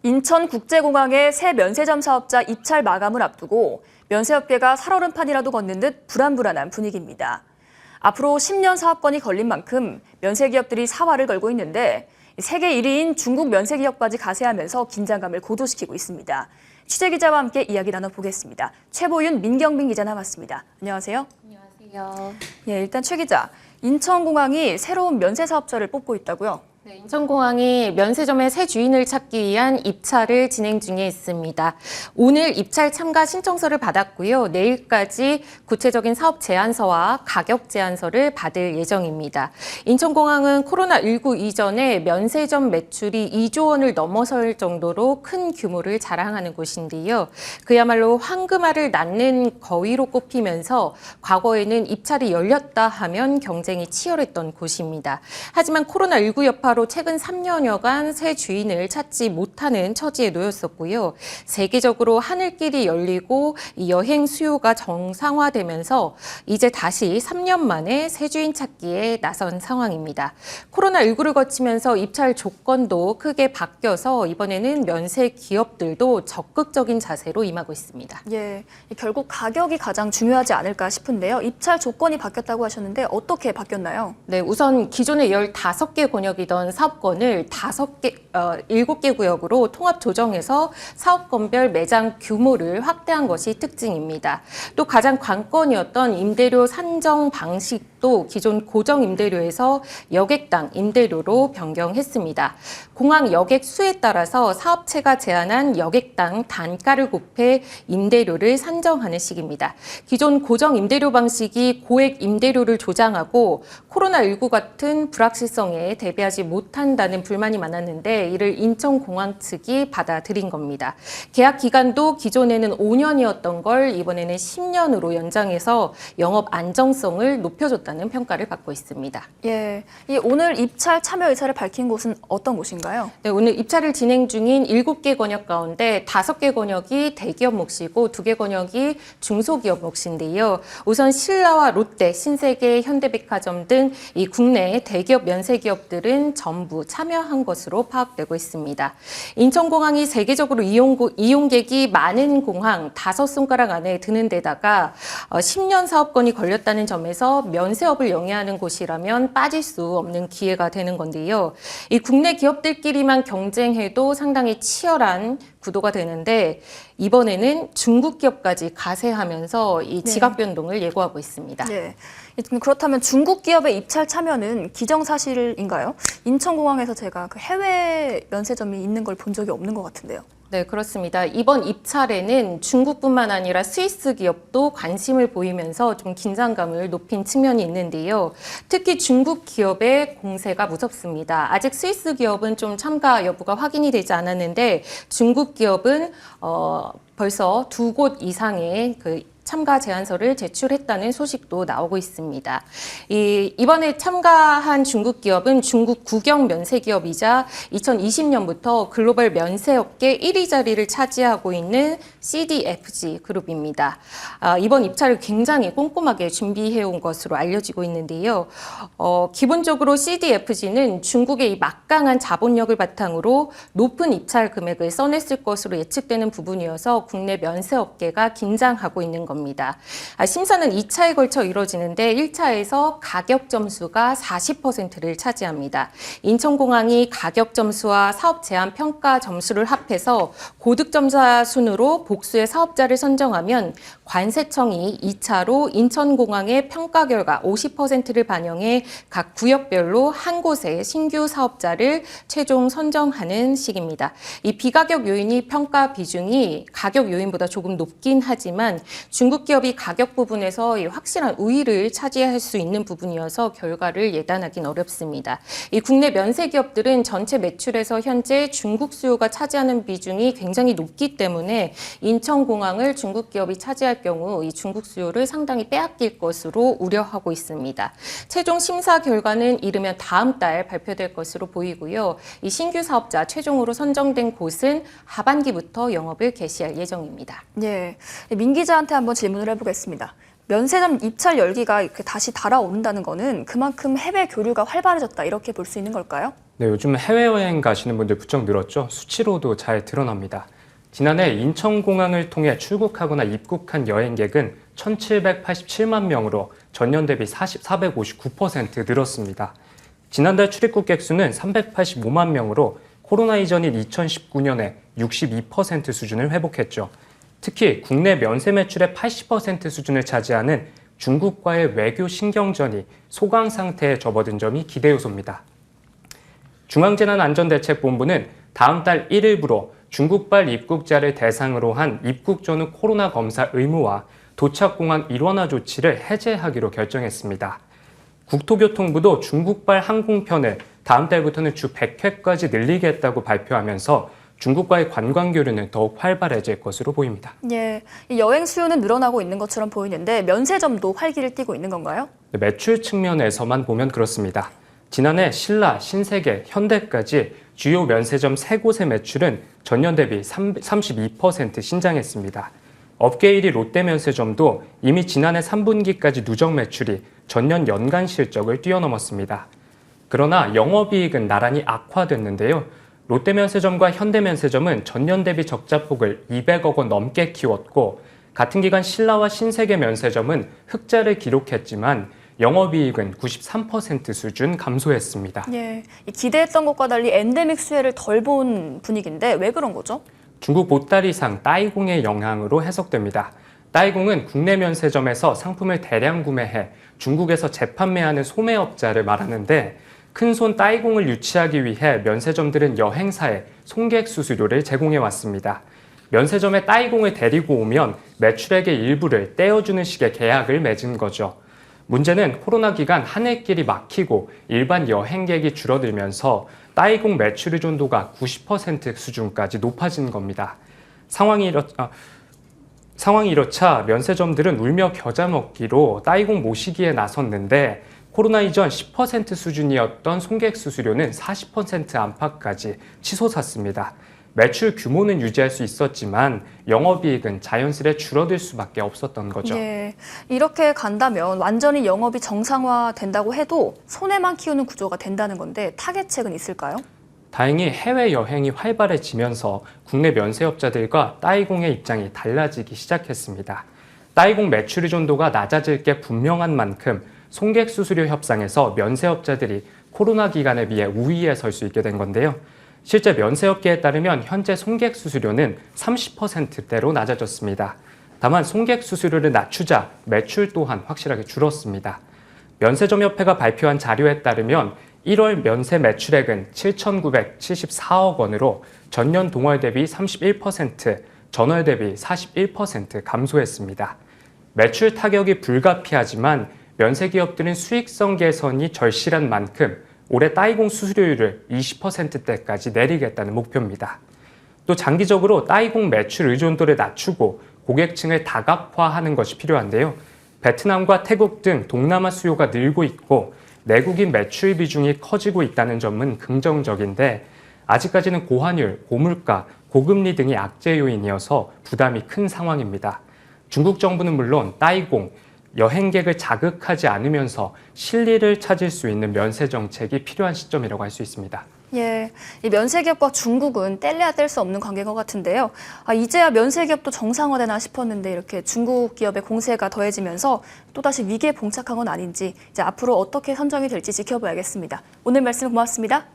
인천국제공항의 새 면세점 사업자 입찰 마감을 앞두고 면세업계가 살얼음판이라도 걷는 듯 불안불안한 분위기입니다. 앞으로 10년 사업권이 걸린 만큼 면세기업들이 사활을 걸고 있는데 세계 1위인 중국 면세기업까지 가세하면서 긴장감을 고조시키고 있습니다. 취재기자와 함께 이야기 나눠보겠습니다. 최보윤, 민경민 기자 나왔습니다. 안녕하세요. 안녕하세요. 예, 일단 최 기자, 인천공항이 새로운 면세 사업자를 뽑고 있다고요? 네, 인천공항이 면세점의 새 주인을 찾기 위한 입찰을 진행 중에 있습니다. 오늘 입찰 참가 신청서를 받았고요. 내일까지 구체적인 사업 제안서와 가격 제안서를 받을 예정입니다. 인천공항은 코로나19 이전에 면세점 매출이 2조 원을 넘어설 정도로 큰 규모를 자랑하는 곳인데요. 그야말로 황금알을 낳는 거위로 꼽히면서 과거에는 입찰이 열렸다 하면 경쟁이 치열했던 곳입니다. 하지만 코로나19 여파로 최근 3년여간 새 주인을 찾지 못하는 처지에 놓였었고요. 세계적으로 하늘길이 열리고 이 여행 수요가 정상화되면서 이제 다시 3년 만에 새 주인 찾기에 나선 상황입니다. 코로나19를 거치면서 입찰 조건도 크게 바뀌어서 이번에는 면세 기업들도 적극적인 자세로 임하고 있습니다. 예, 결국 가격이 가장 중요하지 않을까 싶은데요. 입찰 조건이 바뀌었다고 하셨는데 어떻게 바뀌었나요? 네, 우선 기존에 15개 권역이던 사업권을 7개 구역으로 통합 조정해서 사업권별 매장 규모를 확대한 것이 특징입니다. 또 가장 관건이었던 임대료 산정 방식도 기존 고정 임대료에서 여객당 임대료로 변경했습니다. 공항 여객 수에 따라서 사업체가 제안한 여객당 단가를 곱해 임대료를 산정하는 식입니다. 기존 고정 임대료 방식이 고액 임대료를 조장하고 코로나19 같은 불확실성에 대비하지 못한다는 불만이 많았는데 이를 인천공항 측이 받아들인 겁니다. 계약 기간도 기존에는 5년이었던 걸 이번에는 10년으로 연장해서 영업 안정성을 높여줬다는 평가를 받고 있습니다. 예, 오늘 입찰 참여 의사를 밝힌 곳은 어떤 곳인가요? 네, 오늘 입찰을 진행 중인 7개 권역 가운데 5개 권역이 대기업 몫이고 2개 권역이 중소기업 몫인데요. 우선 신라와 롯데, 신세계, 현대백화점 등 이 국내 대기업 면세기업들은 전부 참여한 것으로 파악되고 있습니다. 인천공항이 세계적으로 이용객이 많은 공항 5손가락 안에 드는 데다가 10년 사업권이 걸렸다는 점에서 면세업을 영위하는 곳이라면 빠질 수 없는 기회가 되는 건데요. 이 국내 기업들끼리만 경쟁해도 상당히 치열한 구도가 되는데 이번에는 중국 기업까지 가세하면서 이 지각 변동을 예고하고 있습니다. 네. 그렇다면 중국 기업의 입찰 참여는 기정사실인가요? 인천공항에서 제가 그 해외 면세점이 있는 걸 본 적이 없는 것 같은데요. 네, 그렇습니다. 이번 입찰에는 중국뿐만 아니라 스위스 기업도 관심을 보이면서 좀 긴장감을 높인 측면이 있는데요. 특히 중국 기업의 공세가 무섭습니다. 아직 스위스 기업은 좀 참가 여부가 확인이 되지 않았는데 중국 기업은 벌써 2곳 이상의 참가 제안서를 제출했다는 소식도 나오고 있습니다. 이번에 참가한 중국 기업은 중국 국영 면세 기업이자 2020년부터 글로벌 면세업계 1위 자리를 차지하고 있는 CDFG 그룹입니다. 이번 입찰을 굉장히 꼼꼼하게 준비해온 것으로 알려지고 있는데요. 기본적으로 CDFG는 중국의 이 막강한 자본력을 바탕으로 높은 입찰 금액을 써냈을 것으로 예측되는 부분이어서 국내 면세업계가 긴장하고 있는 겁니다. 심사는 2차에 걸쳐 이루어지는데 1차에서 가격 점수가 40%를 차지합니다. 인천공항이 가격 점수와 사업 제안 평가 점수를 합해서 고득 점사 순으로 복수의 사업자를 선정하면 관세청이 2차로 인천공항의 평가 결과 50%를 반영해 각 구역별로 한 곳의 신규 사업자를 최종 선정하는 식입니다. 이 비가격 요인이 평가 비중이 가격 요인보다 조금 높긴 하지만 중국 기업이 가격 부분에서 확실한 우위를 차지할 수 있는 부분이어서 결과를 예단하기는 어렵습니다. 이 국내 면세 기업들은 전체 매출에서 현재 중국 수요가 차지하는 비중이 굉장히 높기 때문에 인천공항을 중국 기업이 차지할 경우 이 중국 수요를 상당히 빼앗길 것으로 우려하고 있습니다. 최종 심사 결과는 이르면 다음 달 발표될 것으로 보이고요. 이 신규 사업자 최종으로 선정된 곳은 하반기부터 영업을 개시할 예정입니다. 네, 민 기자한테 한번 질문을 해보겠습니다. 면세점 입찰 열기가 이렇게 다시 달아오른다는 거는 그만큼 해외 교류가 활발해졌다 이렇게 볼 수 있는 걸까요? 네, 요즘 해외여행 가시는 분들 부쩍 늘었죠. 수치로도 잘 드러납니다. 지난해 인천공항을 통해 출국하거나 입국한 여행객은 1,787만 명으로 전년 대비 459% 늘었습니다. 지난달 출입국객 수는 385만 명으로 코로나 이전인 2019년에 62% 수준을 회복했죠. 특히 국내 면세 매출의 80% 수준을 차지하는 중국과의 외교 신경전이 소강 상태에 접어든 점이 기대 요소입니다. 중앙재난안전대책본부는 다음 달 1일부로 중국발 입국자를 대상으로 한 입국 전후 코로나 검사 의무와 도착공항 일원화 조치를 해제하기로 결정했습니다. 국토교통부도 중국발 항공편을 다음 달부터는 주 100회까지 늘리겠다고 발표하면서 중국과의 관광 교류는 더욱 활발해질 것으로 보입니다. 예, 이 여행 수요는 늘어나고 있는 것처럼 보이는데 면세점도 활기를 띠고 있는 건가요? 매출 측면에서만 보면 그렇습니다. 지난해 신라, 신세계, 현대까지 주요 면세점 3곳의 매출은 전년 대비 32% 신장했습니다. 업계 1위 롯데면세점도 이미 지난해 3분기까지 누적 매출이 전년 연간 실적을 뛰어넘었습니다. 그러나 영업이익은 나란히 악화됐는데요. 롯데면세점과 현대면세점은 전년 대비 적자폭을 200억 원 넘게 키웠고 같은 기간 신라와 신세계면세점은 흑자를 기록했지만 영업이익은 93% 수준 감소했습니다. 예, 기대했던 것과 달리 엔데믹 수혜를 덜 본 분위기인데 왜 그런 거죠? 중국 보따리상 따이공의 영향으로 해석됩니다. 따이공은 국내 면세점에서 상품을 대량 구매해 중국에서 재판매하는 소매업자를 말하는데 큰손 따이공을 유치하기 위해 면세점들은 여행사에 송객 수수료를 제공해 왔습니다. 면세점에 따이공을 데리고 오면 매출액의 일부를 떼어주는 식의 계약을 맺은 거죠. 문제는 코로나 기간 하늘길이 막히고 일반 여행객이 줄어들면서 따이공 매출 의존도가 90% 수준까지 높아진 겁니다. 상황이 이렇자 면세점들은 울며 겨자 먹기로 따이공 모시기에 나섰는데 코로나 이전 10% 수준이었던 송객 수수료는 40% 안팎까지 치솟았습니다. 매출 규모는 유지할 수 있었지만 영업이익은 자연스레 줄어들 수밖에 없었던 거죠. 예, 이렇게 간다면 완전히 영업이 정상화된다고 해도 손해만 키우는 구조가 된다는 건데 타겟책은 있을까요? 다행히 해외여행이 활발해지면서 국내 면세업자들과 따이공의 입장이 달라지기 시작했습니다. 따이공 매출 의존도가 낮아질 게 분명한 만큼 송객 수수료 협상에서 면세업자들이 코로나 기간에 비해 우위에 설 수 있게 된 건데요. 실제 면세업계에 따르면 현재 송객 수수료는 30%대로 낮아졌습니다. 다만 송객 수수료를 낮추자 매출 또한 확실하게 줄었습니다. 면세점협회가 발표한 자료에 따르면 1월 면세 매출액은 7,974억 원으로 전년 동월 대비 31%, 전월 대비 41% 감소했습니다. 매출 타격이 불가피하지만 면세기업들은 수익성 개선이 절실한 만큼 올해 따이공 수수료율을 20%대까지 내리겠다는 목표입니다. 또 장기적으로 따이공 매출 의존도를 낮추고 고객층을 다각화하는 것이 필요한데요. 베트남과 태국 등 동남아 수요가 늘고 있고 내국인 매출 비중이 커지고 있다는 점은 긍정적인데 아직까지는 고환율, 고물가, 고금리 등이 악재 요인이어서 부담이 큰 상황입니다. 중국 정부는 물론 따이공, 여행객을 자극하지 않으면서 실리를 찾을 수 있는 면세 정책이 필요한 시점이라고 할 수 있습니다. 예, 이 면세기업과 중국은 뗄래야 뗄 수 없는 관계인 것 같은데요. 이제야 면세기업도 정상화되나 싶었는데 이렇게 중국 기업의 공세가 더해지면서 또다시 위기에 봉착한 건 아닌지 이제 앞으로 어떻게 선정이 될지 지켜봐야겠습니다. 오늘 말씀 고맙습니다.